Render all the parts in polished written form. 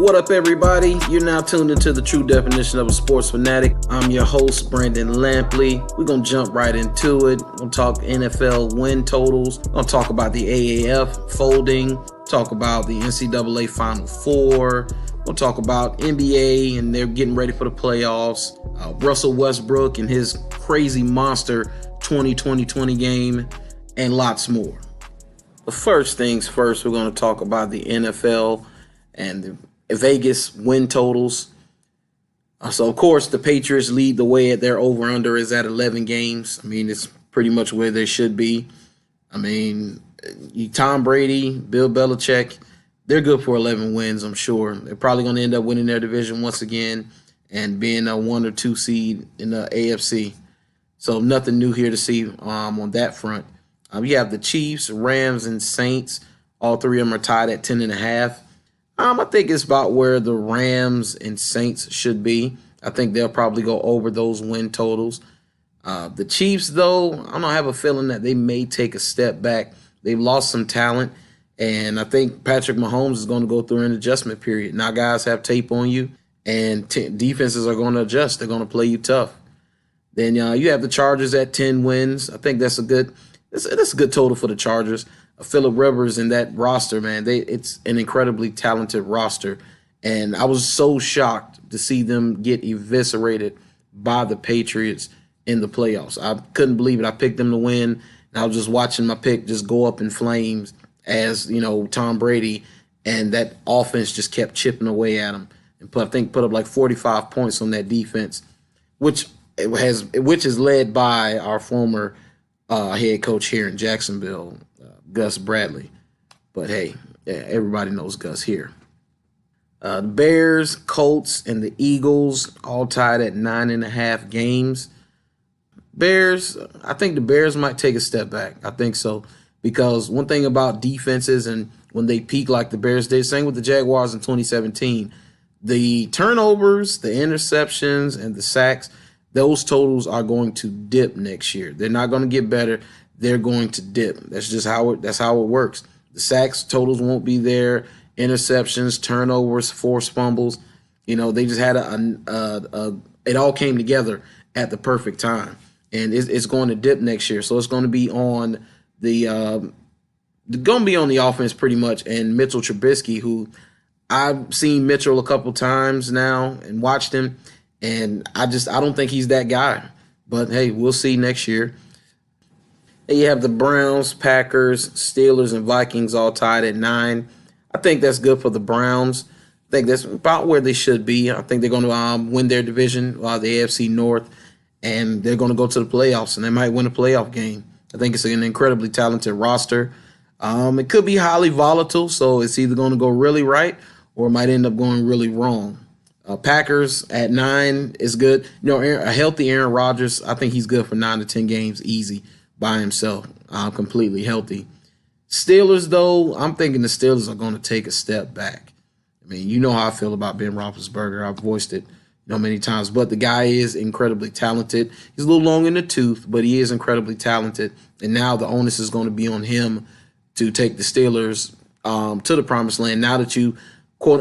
What up, everybody? You're now tuned into the true definition of a sports fanatic. I'm your host, Brandon Lampley. We're going to jump right into it. We're going to talk NFL win totals. We're going to talk about the AAF Folding. Talk about the NCAA Final Four. We'll talk about NBA and they're getting ready for the playoffs. Russell Westbrook and his crazy monster 2020 game, and lots more. But first things first, we're going to talk about the NFL and the Vegas win totals. So, of course, the Patriots lead the way. Their over-under is at 11 games. I mean, it's pretty much where they should be. I mean, Tom Brady, Bill Belichick, they're good for 11 wins, I'm sure. They're probably going to end up winning their division once again and being a 1 or 2 seed in the AFC. So nothing new here to see on that front. You have the Chiefs, Rams, and Saints. All three of them are tied at 10.5. I think it's about where the Rams and Saints should be. I think they'll probably go over those win totals. The Chiefs, though, I don't have a feeling that they may take a step back. They've lost some talent, and I think Patrick Mahomes is going to go through an adjustment period. Now guys have tape on you, and defenses are going to adjust. They're going to play you tough. Then you have the Chargers at 10 wins. I think that's a good total for the Chargers. Phillip Rivers in that roster, man, it's an incredibly talented roster. And I was so shocked to see them get eviscerated by the Patriots in the playoffs. I couldn't believe it. I picked them to win, and I was just watching my pick just go up in flames as, Tom Brady, and that offense just kept chipping away at him. And put up like 45 points on that defense, which is led by our former head coach here in Jacksonville, Gus Bradley. But hey, everybody knows Gus here. The Bears, Colts, and the Eagles all tied at 9.5 games. Bears, I think the Bears might take a step back. I think so. Because one thing about defenses, and when they peak like the Bears did, same with the Jaguars in 2017, the turnovers, the interceptions, and the sacks, those totals are going to dip next year. They're not going to get better. They're going to dip. That's just how it works. The sacks totals won't be there. Interceptions, turnovers, forced fumbles. They just had it all came together at the perfect time, and it's going to dip next year. So it's going to be on the offense pretty much, and Mitchell Trubisky, who I've seen Mitchell a couple times now and watched him. And I don't think he's that guy. But, hey, we'll see next year. And you have the Browns, Packers, Steelers, and Vikings all tied at 9. I think that's good for the Browns. I think that's about where they should be. I think they're going to win their division, the AFC North, and they're going to go to the playoffs, and they might win a playoff game. I think it's an incredibly talented roster. It could be highly volatile, so it's either going to go really right or it might end up going really wrong. Packers at 9 is good. A healthy Aaron Rodgers, I think he's good for 9 to 10 games easy by himself, completely healthy. Steelers, though, I'm thinking the Steelers are going to take a step back. I mean, you know how I feel about Ben Roethlisberger. I've voiced it many times, but the guy is incredibly talented. He's a little long in the tooth, but he is incredibly talented. And now the onus is going to be on him to take the Steelers to the promised land now that you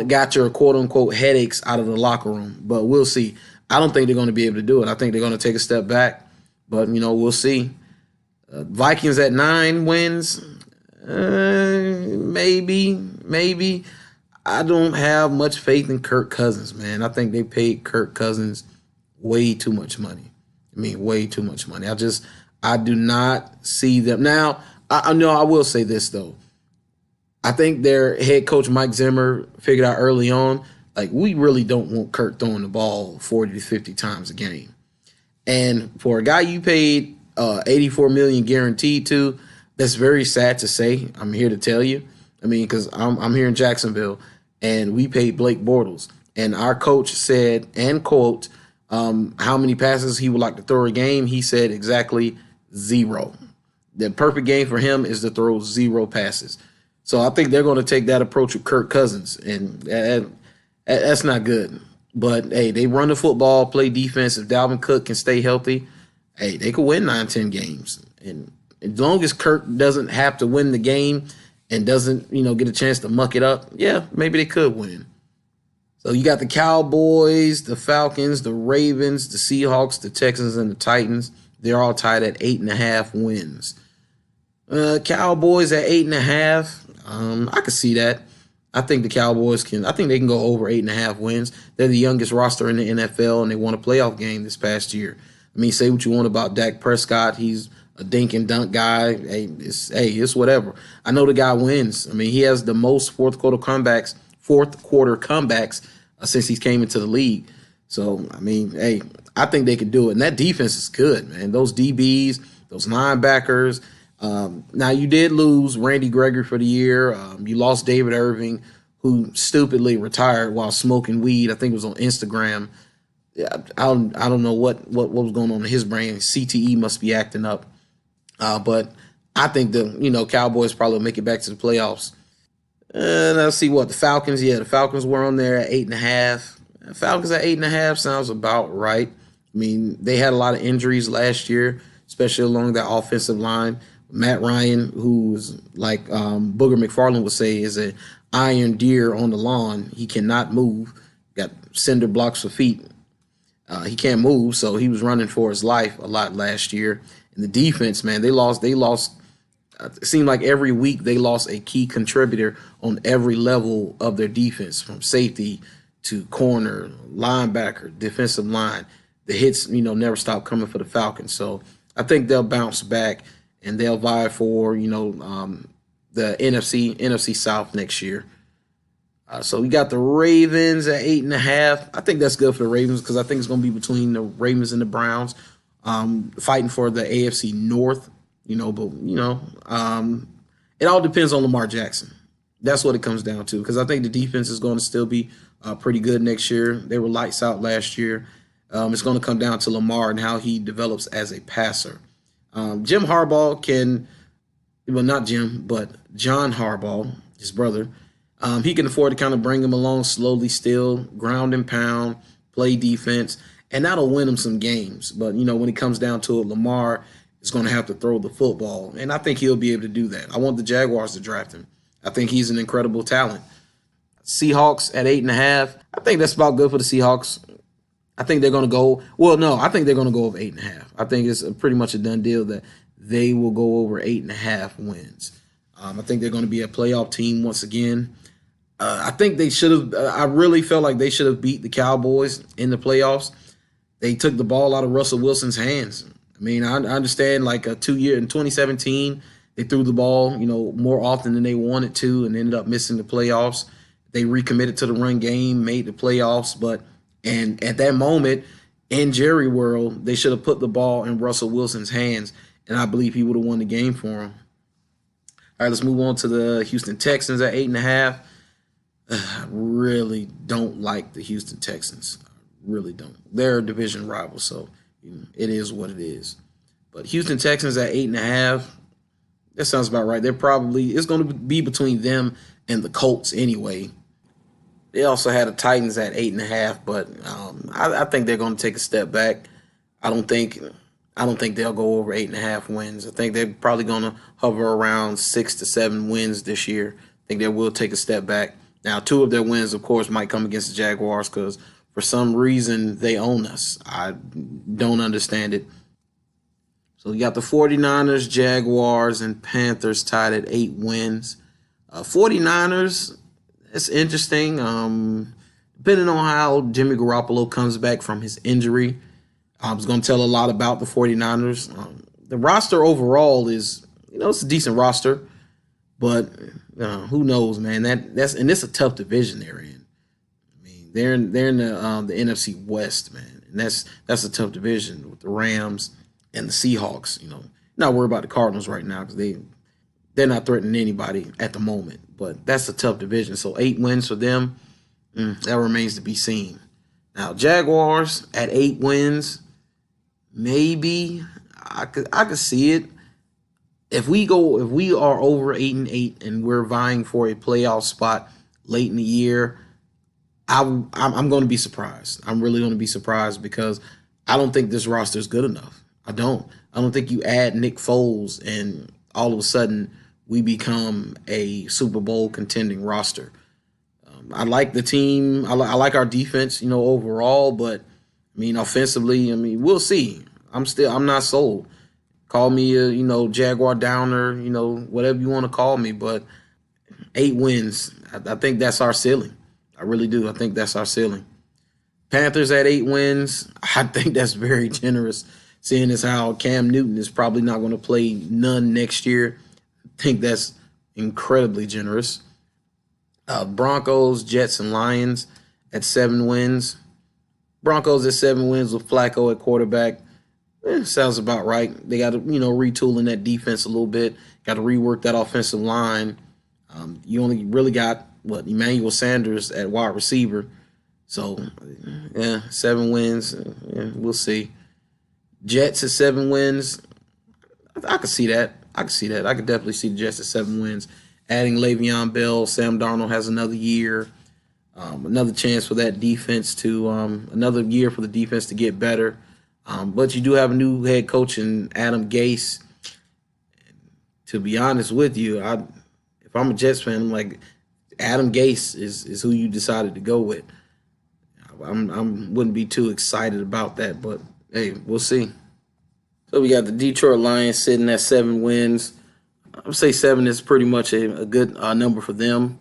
got your quote-unquote headaches out of the locker room. But we'll see. I don't think they're going to be able to do it. I think they're going to take a step back. But, we'll see. Vikings at 9 wins. Maybe. I don't have much faith in Kirk Cousins, man. I think they paid Kirk Cousins way too much money. Way too much money. I do not see them. Now, I know I will say this, though. I think their head coach, Mike Zimmer, figured out early on, we really don't want Kirk throwing the ball 40 to 50 times a game. And for a guy you paid $84 million guaranteed to, that's very sad to say. I'm here to tell you. Because I'm here in Jacksonville, and we paid Blake Bortles. And our coach said, and quote, how many passes he would like to throw a game. He said exactly 0. The perfect game for him is to throw 0 passes. So I think they're going to take that approach with Kirk Cousins, and that's not good. But, hey, they run the football, play defense. If Dalvin Cook can stay healthy, hey, they could win 9-10 games. And as long as Kirk doesn't have to win the game and doesn't, get a chance to muck it up, yeah, maybe they could win. So you got the Cowboys, the Falcons, the Ravens, the Seahawks, the Texans, and the Titans. They're all tied at 8.5 wins. Cowboys at 8.5. I could see that. I think the Cowboys can. I think they can go over 8.5 wins. They're the youngest roster in the NFL, and they won a playoff game this past year. I mean, say what you want about Dak Prescott. He's a dink and dunk guy. It's whatever. I know the guy wins. I mean, he has the most fourth quarter comebacks since he came into the league. So, I mean, hey, I think they can do it. And that defense is good, man. Those DBs, those linebackers. Now, you did lose Randy Gregory for the year. You lost David Irving, who stupidly retired while smoking weed. I think it was on Instagram. Yeah, I don't know what was going on in his brain. CTE must be acting up. But I think the Cowboys probably make it back to the playoffs. And let's see what the Falcons. Yeah, the Falcons were on there at 8.5. Falcons at 8.5 sounds about right. I mean, they had a lot of injuries last year, especially along that offensive line. Matt Ryan, who's like Booger McFarland would say, is an iron deer on the lawn. He cannot move. Got cinder blocks for feet. He can't move, so he was running for his life a lot last year. And the defense, man, they lost. It seemed like every week they lost a key contributor on every level of their defense, from safety to corner, linebacker, defensive line. The hits, never stop coming for the Falcons. So I think they'll bounce back and they'll vie for, the NFC South next year. So we got the Ravens at 8.5. I think that's good for the Ravens because I think it's going to be between the Ravens and the Browns, fighting for the AFC North. It all depends on Lamar Jackson. That's what it comes down to, because I think the defense is going to still be pretty good next year. They were lights out last year. It's going to come down to Lamar and how he develops as a passer. Jim Harbaugh not Jim, but John Harbaugh, his brother, he can afford to kind of bring him along slowly still, ground and pound, play defense, and that'll win him some games. But, when it comes down to it, Lamar is going to have to throw the football, and I think he'll be able to do that. I want the Jaguars to draft him. I think he's an incredible talent. Seahawks at 8.5. I think that's about good for the Seahawks. I think they're going to go – I think they're going to go over 8.5. I think it's pretty much a done deal that they will go over 8.5 wins. I think they're going to be a playoff team once again. I think they should have I really felt like they should have beat the Cowboys in the playoffs. They took the ball out of Russell Wilson's hands. I mean, I understand like in 2017, they threw the ball, more often than they wanted to and ended up missing the playoffs. They recommitted to the run game, made the playoffs, and at that moment in Jerry World, they should have put the ball in Russell Wilson's hands, and I believe he would have won the game for him. All right, let's move on to the Houston Texans at 8.5. I really don't like the Houston Texans. I really don't. They're a division rival, so it is what it is. But Houston Texans at 8.5, that sounds about right. It's going to be between them and the Colts anyway. They also had the Titans at 8.5, but I think they're going to take a step back. I don't think they'll go over 8.5 wins. I think they're probably going to hover around 6 to 7 wins this year. I think they will take a step back. Now, 2 of their wins, of course, might come against the Jaguars because for some reason they own us. I don't understand it. So you got the 49ers, Jaguars, and Panthers tied at 8 wins. 49ers, it's interesting. Depending on how Jimmy Garoppolo comes back from his injury, I was going to tell a lot about the 49ers. The roster overall is, it's a decent roster, but who knows, man? It's a tough division they're in. I mean, they're in the NFC West, man, and that's a tough division with the Rams and the Seahawks. Not worried about the Cardinals right now because they're not threatening anybody at the moment. But that's a tough division. So 8 wins for them, that remains to be seen. Now Jaguars at 8 wins, maybe I could see it. If we are over 8-8 and we're vying for a playoff spot late in the year, I'm going to be surprised. I'm really going to be surprised because I don't think this roster is good enough. I don't think you add Nick Foles and all of a sudden we become a Super Bowl contending roster. I like the team. I like our defense, overall. But I mean, offensively, I mean, we'll see. I'm not sold. Call me a, Jaguar downer, whatever you want to call me. But 8 wins, I think that's our ceiling. I really do. I think that's our ceiling. Panthers at 8 wins, I think that's very generous, seeing as how Cam Newton is probably not going to play none next year. I think that's incredibly generous. Broncos, Jets, and Lions at 7 wins. Broncos at 7 wins with Flacco at quarterback. Sounds about right. They got to, retool in that defense a little bit. Got to rework that offensive line. You only really got, Emmanuel Sanders at wide receiver. So, 7 wins. We'll see. Jets at 7 wins. I could see that. I could definitely see the Jets at 7 wins. Adding Le'Veon Bell, Sam Darnold has another year. Another chance for that defense to another year for the defense to get better. But you do have a new head coach in Adam Gase. To be honest with you, if I'm a Jets fan, I'm like, Adam Gase is who you decided to go with. I wouldn't be too excited about that, but hey, we'll see. So we got the Detroit Lions sitting at 7 wins. I would say 7 is pretty much a good number for them.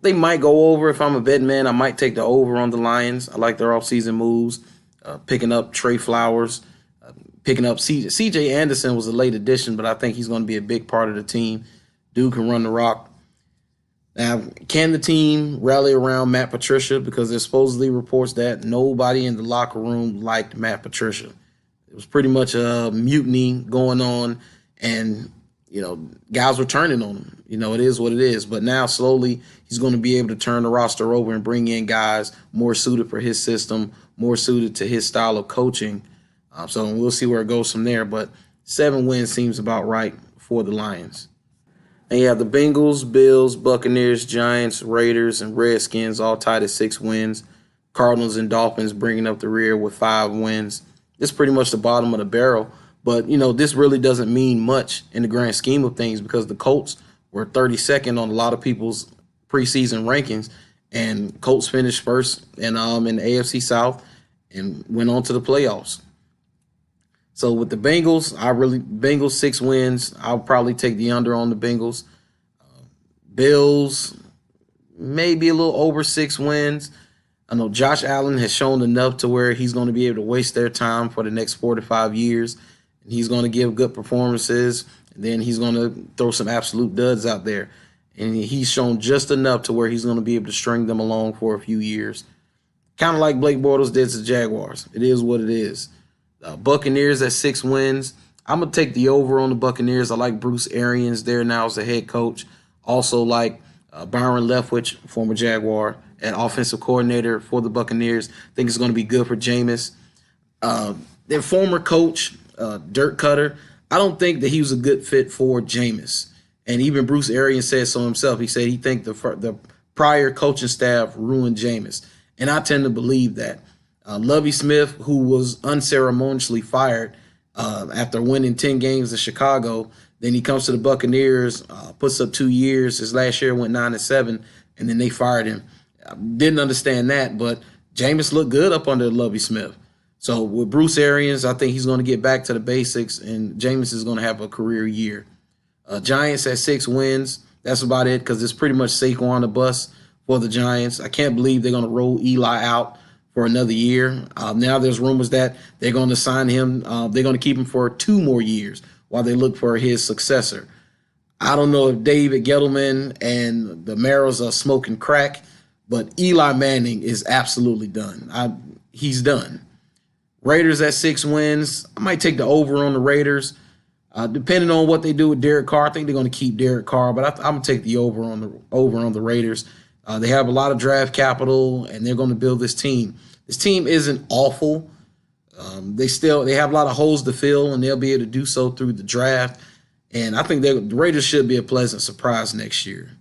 They might go over. If I'm a betting man, I might take the over on the Lions. I like their offseason moves, picking up Trey Flowers, picking up C.J. Anderson was a late addition, but I think he's going to be a big part of the team. Dude can run the rock. Now, can the team rally around Matt Patricia? Because there's supposedly reports that nobody in the locker room liked Matt Patricia. It was pretty much a mutiny going on, and guys were turning on him. It is what it is. But now slowly he's going to be able to turn the roster over and bring in guys more suited for his system, more suited to his style of coaching. So we'll see where it goes from there. But 7 wins seems about right for the Lions. And you have the Bengals, Bills, Buccaneers, Giants, Raiders, and Redskins all tied at 6 wins. Cardinals and Dolphins bringing up the rear with 5 wins. This is pretty much the bottom of the barrel. But, this really doesn't mean much in the grand scheme of things because the Colts were 32nd on a lot of people's preseason rankings. And Colts finished first in the AFC South and went on to the playoffs. So with the Bengals, Bengals 6 wins. I'll probably take the under on the Bengals. Bills, maybe a little over 6 wins. I know Josh Allen has shown enough to where he's going to be able to waste their time for the next 4 to 5 years. And he's going to give good performances. And then he's going to throw some absolute duds out there. And he's shown just enough to where he's going to be able to string them along for a few years. Kind of like Blake Bortles did to the Jaguars. It is what it is. Buccaneers at 6 wins. I'm going to take the over on the Buccaneers. I like Bruce Arians there now as the head coach. Also like Byron Leftwich, former Jaguar, and offensive coordinator for the Buccaneers. I think it's going to be good for Jameis. Their former coach, Dirk Cutter, I don't think that he was a good fit for Jameis. And even Bruce Arians said so himself. He said he think the prior coaching staff ruined Jameis. And I tend to believe that. Lovie Smith, who was unceremoniously fired after winning 10 games in Chicago, then he comes to the Buccaneers, puts up 2 years. His last year went 9-7, and then they fired him. Didn't understand that, but Jameis looked good up under Lovie Smith. So with Bruce Arians, I think he's going to get back to the basics, and Jameis is going to have a career year. Giants at 6 wins. That's about it because it's pretty much Saquon the bust for the Giants. I can't believe they're going to roll Eli out for another year. Now there's rumors that they're going to sign him. They're going to keep him for 2 more years while they look for his successor. I don't know if David Gettleman and the Maras are smoking crack, but Eli Manning is absolutely done. He's done. Raiders at 6 wins. I might take the over on the Raiders. Depending on what they do with Derek Carr, I think they're going to keep Derek Carr, but I'm going to take the over on the Raiders. They have a lot of draft capital, and they're going to build this team. This team isn't awful. They have a lot of holes to fill, and they'll be able to do so through the draft. And I think the Raiders should be a pleasant surprise next year.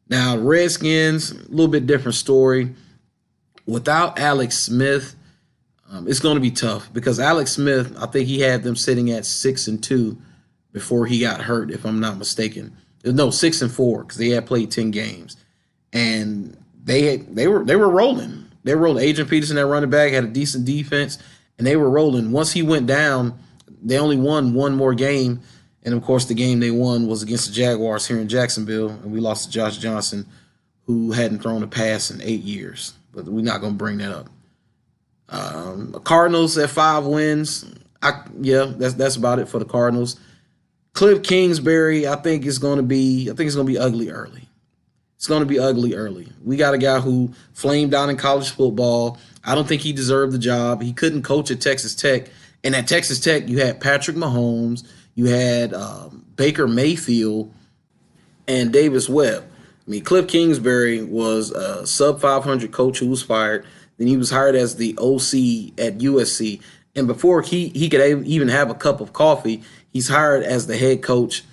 Now, Redskins, a little bit different story. Without Alex Smith, it's going to be tough because Alex Smith, I think he had them sitting at 6-2 before he got hurt, if I'm not mistaken. No, 6-4 because they had played 10 games. And they were rolling. They were rolling. Adrian Peterson, that running back, had a decent defense, and they were rolling. Once he went down, they only won one more game, and of course, the game they won was against the Jaguars here in Jacksonville, and we lost to Josh Johnson, who hadn't thrown a pass in 8 years. But we're not going to bring that up. Cardinals at 5 wins. That's about it for the Cardinals. Cliff Kingsbury, I think it's going to be ugly early. It's going to be ugly early. We got a guy who flamed out in college football. I don't think he deserved the job. He couldn't coach at Texas Tech. And at Texas Tech, you had Patrick Mahomes, you had Baker Mayfield, and Davis Webb. I mean, Cliff Kingsbury was a sub-500 coach who was fired. Then he was hired as the OC at USC. And before he could even have a cup of coffee, he's hired as the head coach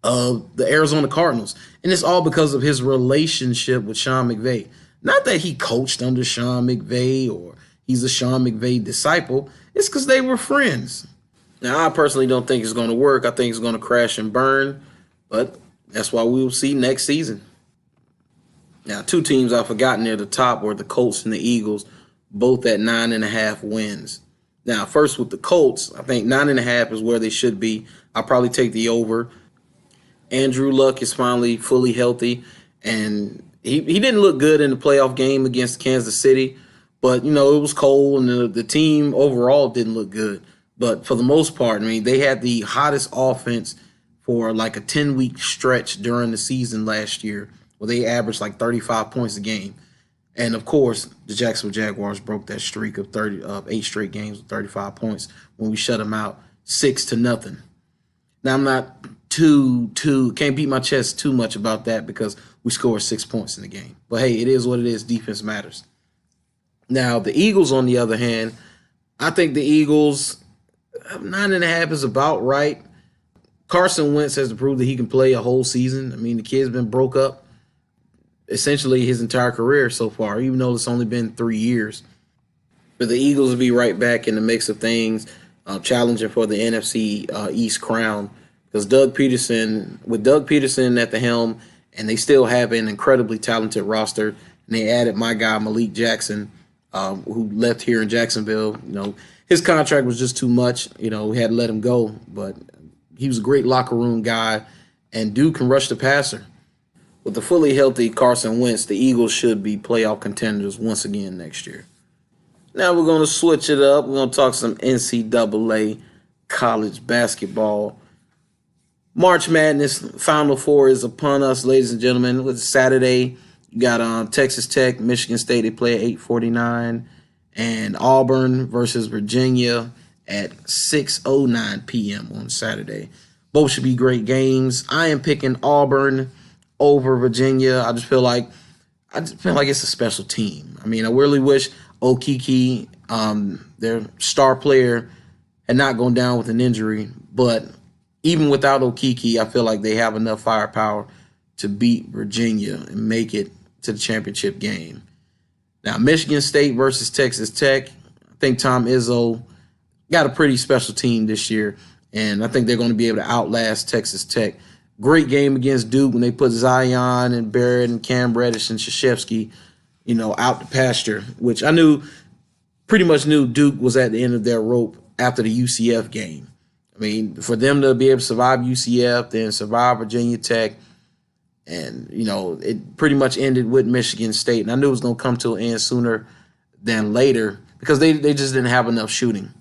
of the Arizona Cardinals. And it's all because of his relationship with Sean McVay. Not that he coached under Sean McVay or he's a Sean McVay disciple. It's because they were friends. Now, I personally don't think it's going to work. I think it's going to crash and burn. But that's why we will see next season. Now, 2 teams I've forgotten near the top were the Colts and the Eagles, both at 9.5 wins. Now, first with the Colts, I think 9.5 is where they should be. I'll probably take the over. Andrew Luck is finally fully healthy, and he didn't look good in the playoff game against Kansas City, but, it was cold, and the team overall didn't look good. But for the most part, I mean, they had the hottest offense for like a 10-week stretch during the season last year, where they averaged like 35 points a game. And, of course, the Jacksonville Jaguars broke that streak of 8 straight games with 35 points when we shut them out 6-0. Now, I'm not can't beat my chest too much about that because we scored 6 points in the game. But, hey, it is what it is. Defense matters. Now, the Eagles, on the other hand, I think the Eagles, 9.5 is about right. Carson Wentz has to prove that he can play a whole season. I mean, the kid's been broke up essentially his entire career so far, even though it's only been 3 years. But the Eagles will be right back in the mix of things, challenging for the NFC East crown. Because Doug Peterson at the helm, and they still have an incredibly talented roster. And they added my guy, Malik Jackson, who left here in Jacksonville. His contract was just too much. We had to let him go. But he was a great locker room guy, and dude can rush the passer. With the fully healthy Carson Wentz, the Eagles should be playoff contenders once again next year. Now we're going to switch it up. We're going to talk some NCAA college basketball. March Madness Final Four is upon us, ladies and gentlemen. It's Saturday. You got Texas Tech, Michigan State. They play at 8:49. And Auburn versus Virginia at 6:09 p.m. on Saturday. Both should be great games. I am picking Auburn over Virginia. I just feel like it's a special team. I mean, I really wish Okiki, their star player, had not gone down with an injury. But even without Okiki, I feel like they have enough firepower to beat Virginia and make it to the championship game. Now, Michigan State versus Texas Tech. I think Tom Izzo got a pretty special team this year, and I think they're going to be able to outlast Texas Tech. Great game against Duke when they put Zion and Barrett and Cam Reddish and Krzyzewski, out the pasture, which I pretty much knew Duke was at the end of their rope after the UCF game. I mean, for them to be able to survive UCF, then survive Virginia Tech, and, it pretty much ended with Michigan State. And I knew it was going to come to an end sooner than later because they just didn't have enough shooting.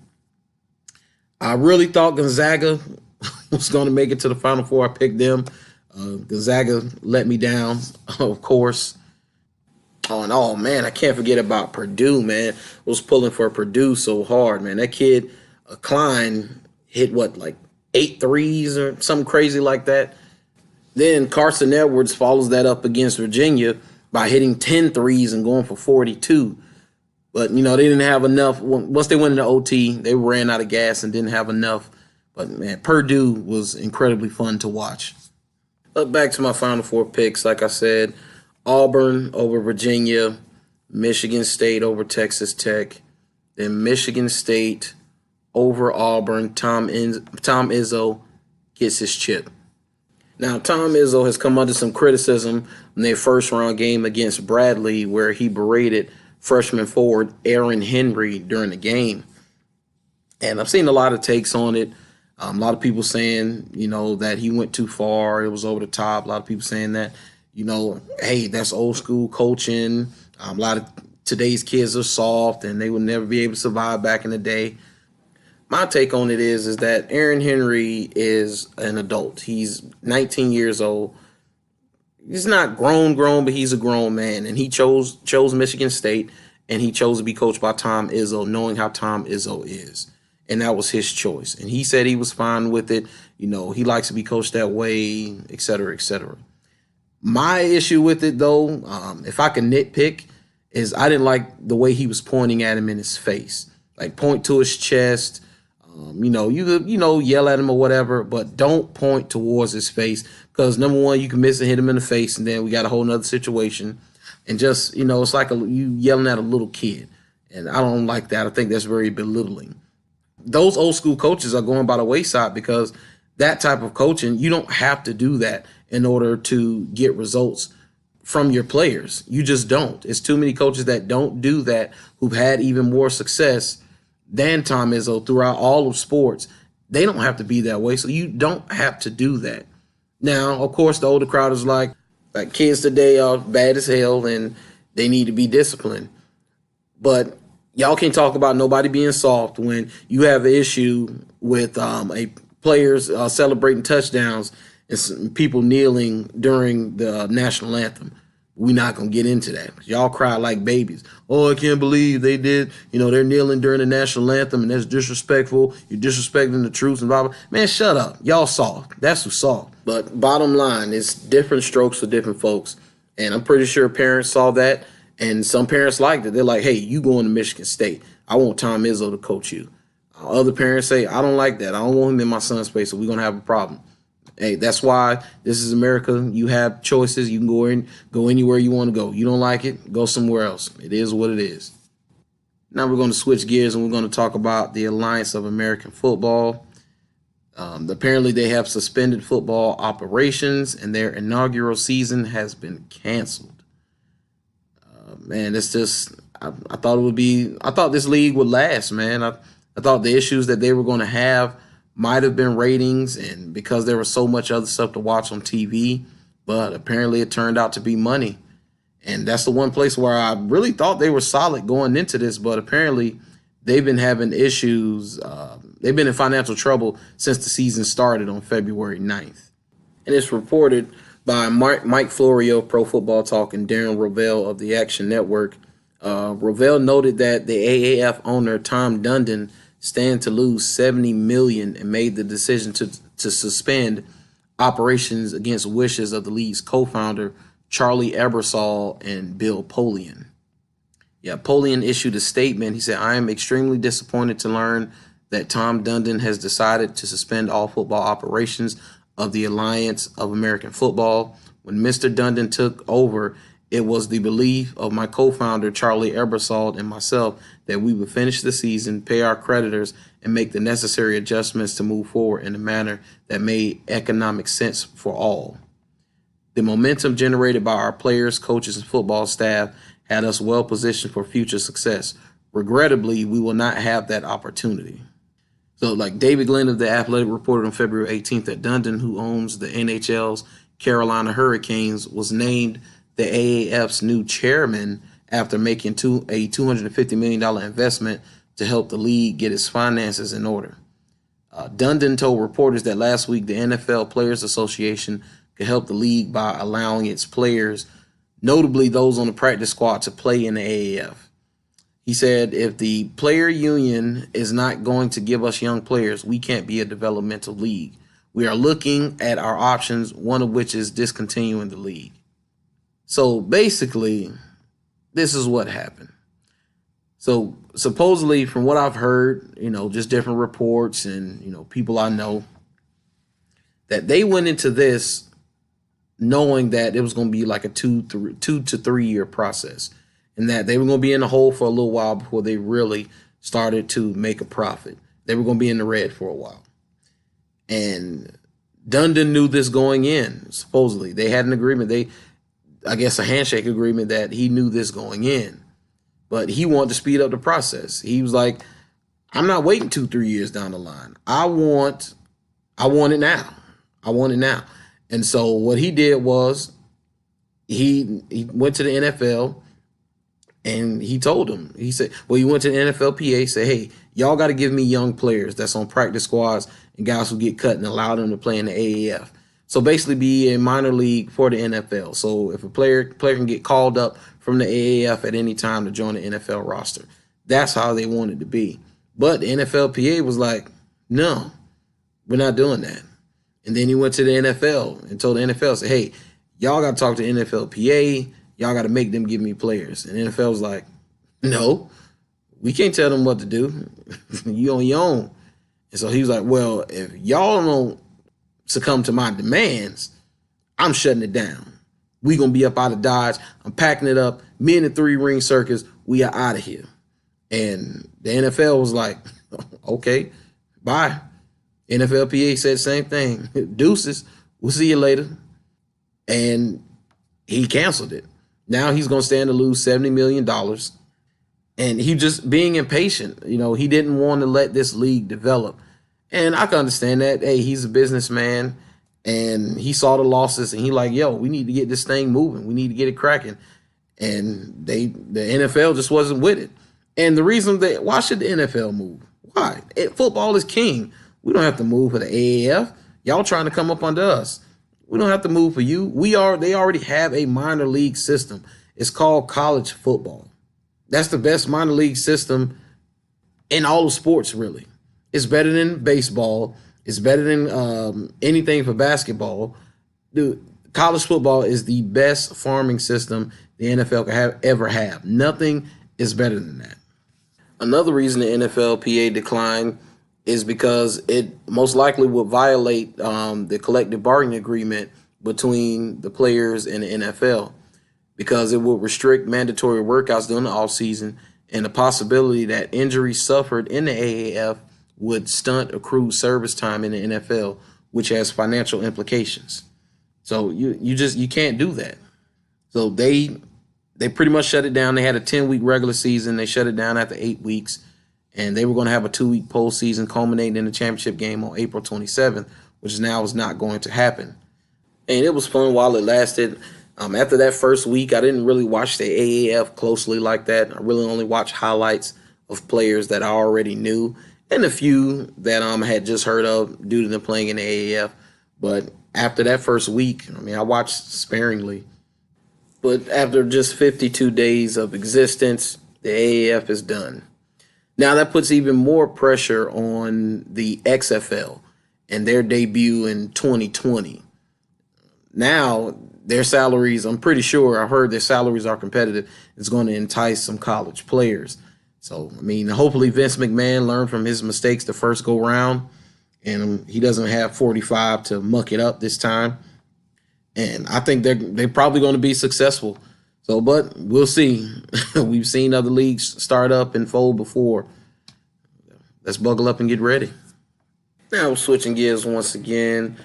I really thought Gonzaga was going to make it to the Final Four. I picked them. Gonzaga let me down, of course. Oh, man, I can't forget about Purdue, man. I was pulling for Purdue so hard, man. That kid, Klein, hit, 8 threes or something crazy like that. Then Carson Edwards follows that up against Virginia by hitting 10 threes and going for 42. But, they didn't have enough. Once they went into OT, they ran out of gas and didn't have enough. But, man, Purdue was incredibly fun to watch. But back to my Final Four picks. Like I said, Auburn over Virginia, Michigan State over Texas Tech, then Michigan State over Auburn. Tom Izzo gets his chip. Now, Tom Izzo has come under some criticism in their first round game against Bradley, where he berated freshman forward Aaron Henry during the game. And I've seen a lot of takes on it. A lot of people saying, that he went too far. It was over the top. A lot of people saying that, hey, that's old school coaching. A lot of today's kids are soft and they will never be able to survive back in the day. My take on it is that Aaron Henry is an adult. He's 19 years old. He's not grown, but he's a grown man. And he chose Michigan State, and he chose to be coached by Tom Izzo, knowing how Tom Izzo is. And that was his choice. And he said he was fine with it. He likes to be coached that way, et cetera, et cetera. My issue with it, though, if I can nitpick, is I didn't like the way he was pointing at him in his face. Like, point to his chest. You yell at him or whatever, but don't point towards his face, because number one, you can miss and hit him in the face, and then we got a whole nother situation. And just, it's like you yelling at a little kid. And I don't like that. I think that's very belittling. Those old school coaches are going by the wayside, because that type of coaching, you don't have to do that in order to get results from your players. You just don't. It's too many coaches that don't do that, who've had even more success than Tom Izzo throughout all of sports. They don't have to be that way, so you don't have to do that. Now, of course, the older crowd is like kids today are bad as hell and they need to be disciplined. But y'all can't talk about nobody being soft when you have an issue with a players celebrating touchdowns and some people kneeling during the national anthem. We're not going to get into that. Y'all cry like babies. Oh, I can't believe they did. They're kneeling during the national anthem, and that's disrespectful. You're disrespecting the troops and blah, blah. Man, shut up. Y'all soft. That's who's soft. But bottom line, it's different strokes for different folks. And I'm pretty sure parents saw that, and some parents liked it. They're like, hey, you going to Michigan State. I want Tom Izzo to coach you. Other parents say, I don't like that. I don't want him in my son's space, so we're going to have a problem. Hey, that's why this is America. You have choices. You can go anywhere you want to go. You don't like it, go somewhere else. It is what it is. Now we're going to switch gears, and we're going to talk about the Alliance of American Football. Apparently, they have suspended football operations, and their inaugural season has been canceled. Man, it's just, I thought this league would last, man. I thought the issues that they were going to have might have been ratings, and because there was so much other stuff to watch on TV, but apparently it turned out to be money. And that's the one place where I really thought they were solid going into this, but apparently they've been having issues. They've been in financial trouble since the season started on February 9th. And it's reported by Mike Florio of Pro Football Talk and Darren Rovell of the Action Network. Rovell noted that the AAF owner, Tom Dundon, stand to lose $70 million and made the decision to suspend operations against wishes of the league's co-founder, Charlie Ebersol and Bill Polian. Polian issued a statement. He said, I am extremely disappointed to learn that Tom Dundon has decided to suspend all football operations of the Alliance of American Football. When Mr. Dundon took over, it was the belief of my co-founder, Charlie Ebersol, and myself that we would finish the season, pay our creditors, and make the necessary adjustments to move forward in a manner that made economic sense for all. The momentum generated by our players, coaches, and football staff had us well positioned for future success. Regrettably, we will not have that opportunity. So, like David Glenn of The Athletic reported on February 18th that Dundon, who owns the NHL's Carolina Hurricanes, was named the AAF's new chairman after making a $250 million investment to help the league get its finances in order. Dundon told reporters that last week the NFL Players Association could help the league by allowing its players, notably those on the practice squad, to play in the AAF. He said, if the player union is not going to give us young players, we can't be a developmental league. We are looking at our options, one of which is discontinuing the league. So basically, this is what happened. So supposedly, from what I've heard, just different reports and, people I know, that they went into this knowing that it was going to be like a 2 to 3 year process, and that they were going to be in the hole for a little while before they really started to make a profit. They were going to be in the red for a while. And Dundon knew this going in, supposedly. They had an agreement. I guess a handshake agreement that he knew this going in. But he wanted to speed up the process. He was like, I'm not waiting 2-3 years down the line. I want it now. I want it now. And so what he did was he went to the NFL and he told them, he said, well, he went to the NFLPA, said, hey, y'all got to give me young players that's on practice squads and guys who get cut and allow them to play in the AAF. So basically be a minor league for the NFL. So if a player can get called up from the AAF at any time to join the NFL roster. That's how they wanted to be. But the NFLPA was like, no, we're not doing that. And then he went to the NFL and told the NFL, say, hey, y'all got to talk to the NFLPA. Y'all got to make them give me players. And the NFL was like, no, we can't tell them what to do. You on your own. And so he was like, well, if y'all don't succumb to my demands, I'm shutting it down. We going to be up out of Dodge. I'm packing it up. Me and the 3-ring circus, we are out of here. And the NFL was like, okay, bye. NFLPA said the same thing. Deuces, we'll see you later. And he canceled it. Now he's going to stand to lose $70 million. And he just being impatient. You know, he didn't want to let this league develop. And I can understand that. Hey, he's a businessman. And he saw the losses. And he like, yo, we need to get this thing moving. We need to get it cracking. And the NFL just wasn't with it. And the reason that, why should the NFL move? Why? Football is king. We don't have to move for the AAF. Y'all trying to come up under us. We don't have to move for you. They already have a minor league system. It's called college football. That's the best minor league system in all of sports, really. It's better than baseball. It's better than anything for basketball. Dude, college football is the best farming system the NFL could ever have. Nothing is better than that. Another reason the NFLPA declined is because it most likely would violate the collective bargaining agreement between the players and the NFL, because it would restrict mandatory workouts during the offseason, and the possibility that injuries suffered in the AAF would stunt accrued service time in the NFL, which has financial implications. So you can't do that. So they pretty much shut it down. They had a 10-week regular season. They shut it down after 8 weeks. And they were going to have a 2-week postseason culminating in the championship game on April 27th, which now is not going to happen. And it was fun while it lasted. After that first week, I didn't really watch the AAF closely like that. I really only watched highlights of players that I already knew and a few that I had just heard of due to them playing in the AAF. But after that first week, I watched sparingly. But after just 52 days of existence, the AAF is done. Now that puts even more pressure on the XFL and their debut in 2020. Now their salaries, I'm pretty sure, I heard their salaries are competitive. It's going to entice some college players. So, hopefully Vince McMahon learned from his mistakes the first go round, and he doesn't have 45 to muck it up this time. And I think they're probably going to be successful. So, but we'll see. We've seen other leagues start up and fold before. Let's buckle up and get ready. Now we're switching gears once again.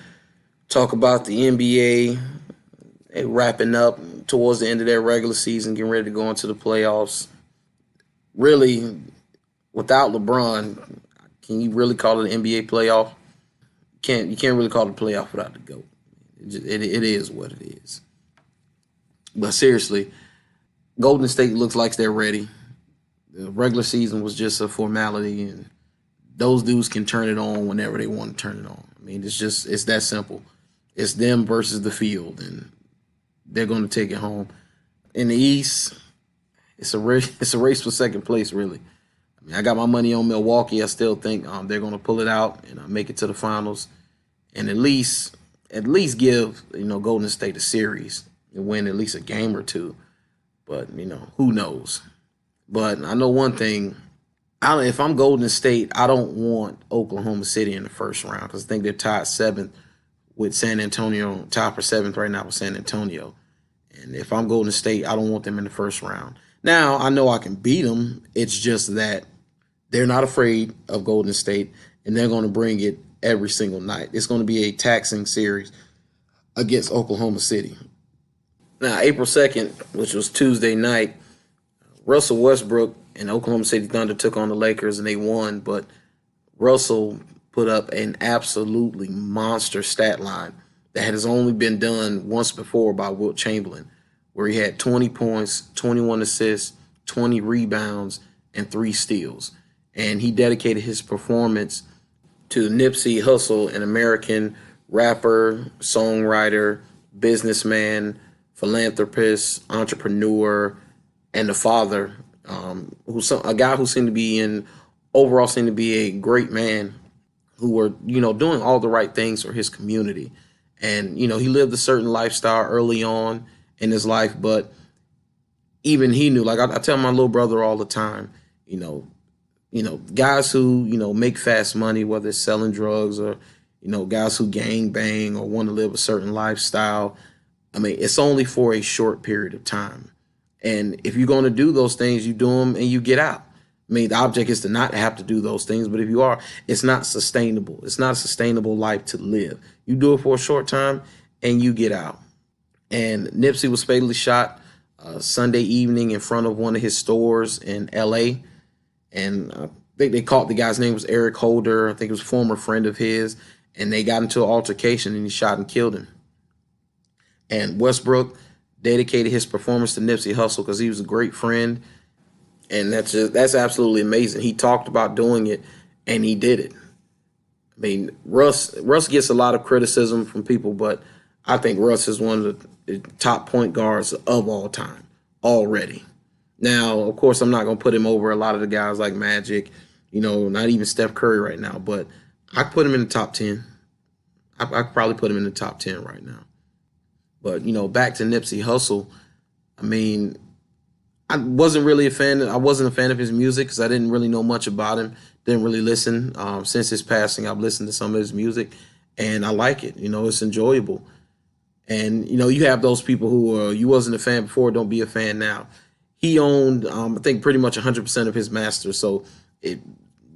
Talk about the NBA. They're wrapping up towards the end of their regular season, getting ready to go into the playoffs. Really, without LeBron, can you really call it an NBA playoff? You can't really call it a playoff without the GOAT. It is what it is. But seriously, Golden State looks like they're ready. The regular season was just a formality, and those dudes can turn it on whenever they want to turn it on. It's that simple. It's them versus the field, and they're going to take it home. In the East, it's a race for second place, really. I got my money on Milwaukee. I still think they're going to pull it out and make it to the finals, and at least give Golden State a series and win at least a game or two. But who knows? But I know one thing. If I'm Golden State, I don't want Oklahoma City in the first round, because I think they're tied 7th with San Antonio, tied for 7th right now with San Antonio. And if I'm Golden State, I don't want them in the first round. Now, I know I can beat them. It's just that they're not afraid of Golden State, and they're going to bring it every single night. It's going to be a taxing series against Oklahoma City. Now, April 2nd, which was Tuesday night, Russell Westbrook and Oklahoma City Thunder took on the Lakers and they won, but Russell put up an absolutely monster stat line that has only been done once before by Wilt Chamberlain, where he had 20 points, 21 assists, 20 rebounds, and 3 steals. And he dedicated his performance to Nipsey Hussle, an American rapper, songwriter, businessman, philanthropist, entrepreneur, and the father, a guy who seemed to be a great man who were, doing all the right things for his community. And, he lived a certain lifestyle early on in his life, but even he knew, like I tell my little brother all the time, guys who, make fast money, whether it's selling drugs or, guys who gang bang or want to live a certain lifestyle, I mean, it's only for a short period of time. And if you're going to do those things, you do them and you get out. I mean, the object is to not have to do those things, but if you are, it's not sustainable. It's not a sustainable life to live. You do it for a short time and you get out. And Nipsey was fatally shot Sunday evening in front of one of his stores in L.A. And I think they caught the guy's name was Eric Holder. I think it was a former friend of his. And they got into an altercation and he shot and killed him. And Westbrook dedicated his performance to Nipsey Hussle because he was a great friend. And that's absolutely amazing. He talked about doing it and he did it. I mean, Russ gets a lot of criticism from people, but I think Russ is one of the top point guards of all time already. Now, of course, I'm not going to put him over a lot of the guys like Magic, not even Steph Curry right now, but I put him in the top 10. I could probably put him in the top 10 right now. But, back to Nipsey Hussle, I mean, I wasn't a fan of his music because I didn't really know much about him. Didn't really listen. Since his passing, I've listened to some of his music, and I like it. It's enjoyable. And, you have those people who you wasn't a fan before, don't be a fan now. He owned, I think, pretty much 100% of his masters. So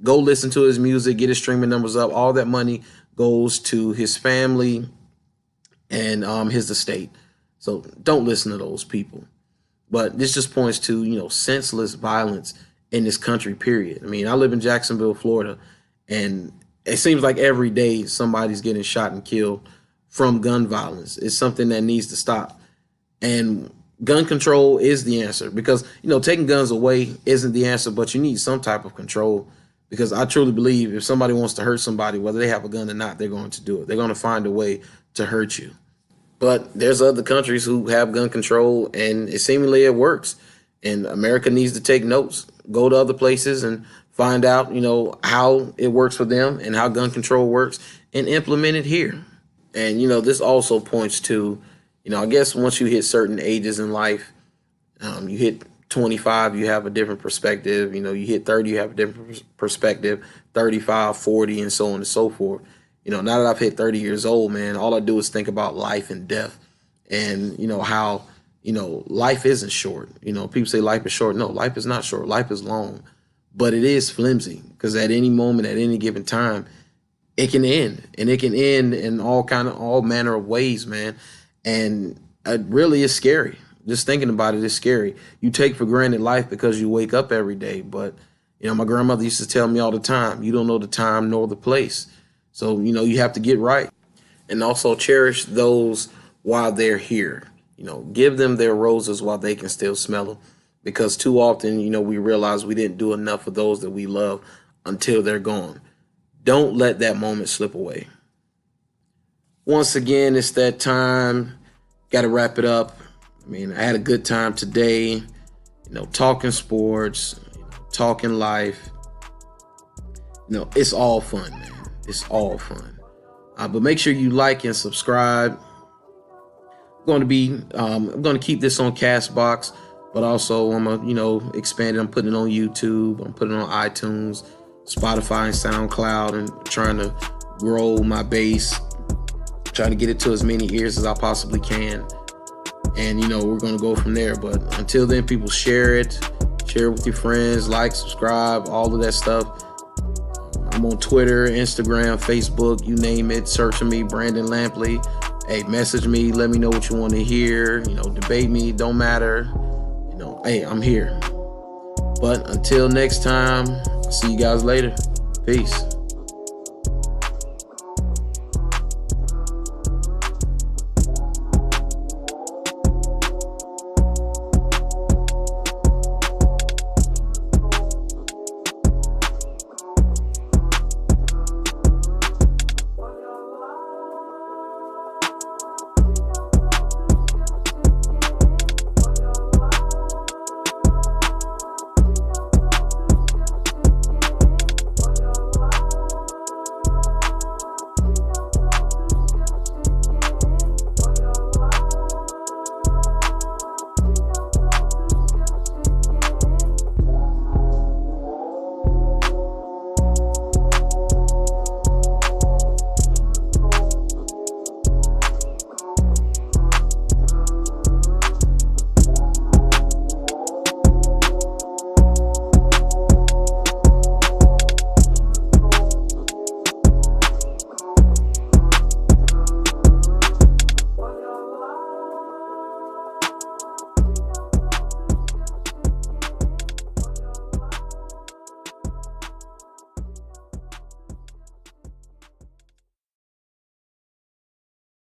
go listen to his music, get his streaming numbers up. All that money goes to his family and his estate. So don't listen to those people. But this just points to, senseless violence in this country, period. I mean, I live in Jacksonville, Florida, and it seems like every day somebody's getting shot and killed from gun violence. It's something that needs to stop. And gun control is the answer because, taking guns away isn't the answer, but you need some type of control because I truly believe if somebody wants to hurt somebody, whether they have a gun or not, they're going to do it. They're going to find a way to hurt you. But there's other countries who have gun control, and seemingly it works. And America needs to take notes, go to other places and find out, how it works for them and how gun control works and implement it here. And, this also points to, I guess once you hit certain ages in life, you hit 25, you have a different perspective. You hit 30, you have a different perspective, 35, 40, and so on and so forth. Now that I've hit 30 years old, man, all I do is think about life and death and, how, life isn't short. People say life is short. No, life is not short. Life is long, but it is flimsy because at any moment, at any given time, it can end, and it can end in all manner of ways, man. And it really is scary. Just thinking about it is scary. You take for granted life because you wake up every day. But, my grandmother used to tell me all the time, you don't know the time nor the place. So, you have to get right and also cherish those while they're here. Give them their roses while they can still smell them, because too often, we realize we didn't do enough for those that we love until they're gone. Don't let that moment slip away. Once again, it's that time. Got to wrap it up. I mean, I had a good time today, talking sports, talking life. It's all fun, man. It's all fun. But make sure you like and subscribe. I'm going to keep this on Castbox, but also I'm going to, expand it. I'm putting it on YouTube. I'm putting it on iTunes, Spotify, and SoundCloud, and trying to grow my base, trying to get it to as many ears as I possibly can. And, we're going to go from there. But until then, people share it with your friends, like, subscribe, all of that stuff. I'm on Twitter, Instagram, Facebook, you name it. Search for me, Brandon Lampley. Hey, message me. Let me know what you want to hear. You know, debate me. Don't matter. You know, hey, I'm here. But until next time, I'll see you guys later. Peace.